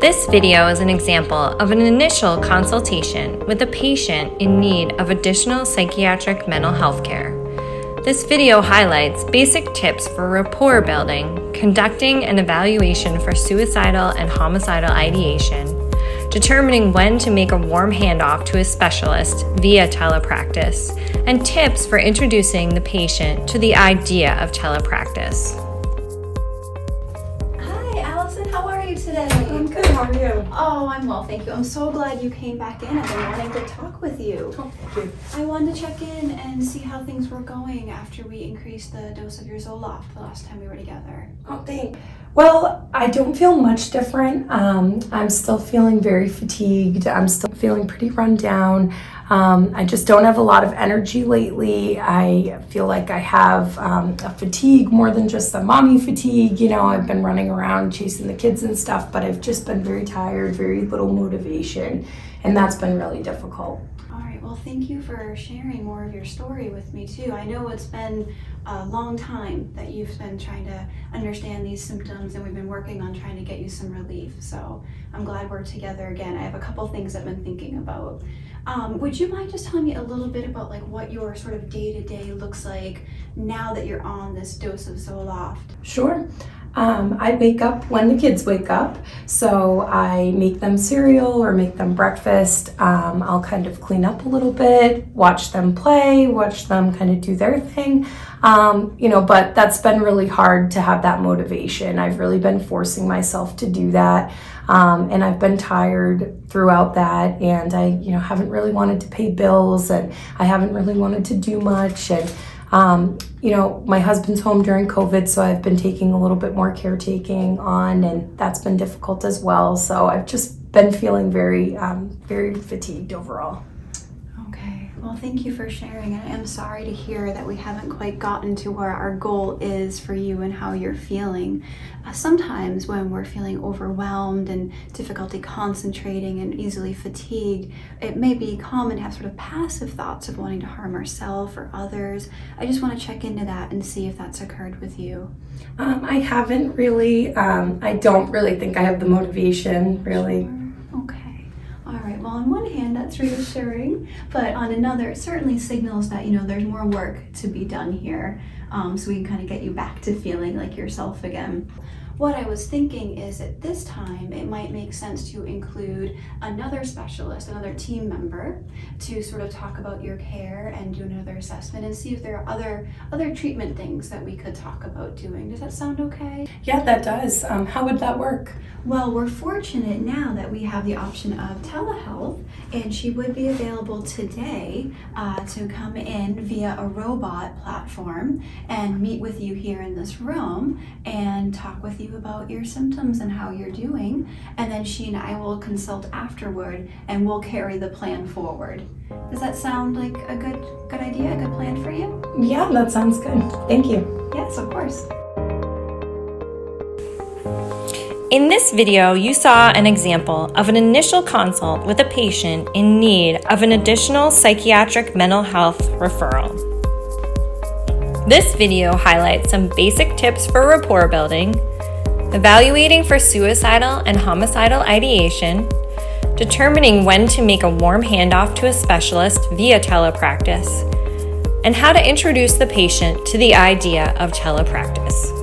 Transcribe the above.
This video is an example of an initial consultation with a patient in need of additional psychiatric mental health care. This video highlights basic tips for rapport building, conducting an evaluation for suicidal and homicidal ideation, determining when to make a warm handoff to a specialist via telepractice, and tips for introducing the patient to the idea of telepractice. Hi, Allison. How are you today? I'm good. How are you? Oh, I'm well, thank you. I'm so glad you came back in. I've been wanting to talk with you. Oh, thank you. I wanted to check in and see how things were going after we increased the dose of your Zoloft the last time we were together. Oh, thanks. Well, I don't feel much different. I'm still feeling very fatigued. I'm still feeling pretty run down. I just don't have a lot of energy lately. I feel like I have a fatigue more than just a mommy fatigue. You know, I've been running around chasing the kids and stuff, but I've just been very tired, very little motivation, and that's been really difficult. All right, well, thank you for sharing more of your story with me too. I know it's been a long time that you've been trying to understand these symptoms, and we've been working on trying to get you some relief. So I'm glad we're together again. I have a couple things I've been thinking about. Would you mind just telling me a little bit about like what your sort of day-to-day looks like now that you're on this dose of Zoloft? Sure. I wake up when the kids wake up, so I make them cereal or make them breakfast. I'll kind of clean up a little bit, watch them play, watch them kind of do their thing. But that's been really hard to have that motivation. I've really been forcing myself to do that. And I've been tired throughout that, and I, haven't really wanted to pay bills, and I haven't really wanted to do much. And, my husband's home during COVID, so I've been taking a little bit more caretaking on, and that's been difficult as well. So I've just been feeling very, very fatigued overall. Okay, well, thank you for sharing. And I am sorry to hear that we haven't quite gotten to where our goal is for you and how you're feeling. Sometimes when we're feeling overwhelmed and difficulty concentrating and easily fatigued, it may be common to have sort of passive thoughts of wanting to harm ourselves or others. I just want to check into that and see if that's occurred with you. I haven't really. I don't really think I have the motivation, really. Sure. Okay. All right. Well, on one hand, that's reassuring, but on another, it certainly signals that, there's more work to be done here, so we can kind of get you back to feeling like yourself again. What I was thinking is at this time, it might make sense to include another specialist, another team member, to sort of talk about your care and do another assessment and see if there are other treatment things that we could talk about doing. Does that sound okay? Yeah, that does. How would that work? Well, we're fortunate now that we have the option of telehealth, and she would be available today to come in via a robot platform and meet with you here in this room and talk with you about your symptoms and how you're doing. And then she and I will consult afterward, and we'll carry the plan forward. Does that sound like a good idea, a good plan for you? Yeah, that sounds good. Thank you. Yes, of course. In this video, you saw an example of an initial consult with a patient in need of an additional psychiatric mental health referral. This video highlights some basic tips for rapport building, evaluating for suicidal and homicidal ideation, determining when to make a warm handoff to a specialist via telepractice, and how to introduce the patient to the idea of telepractice.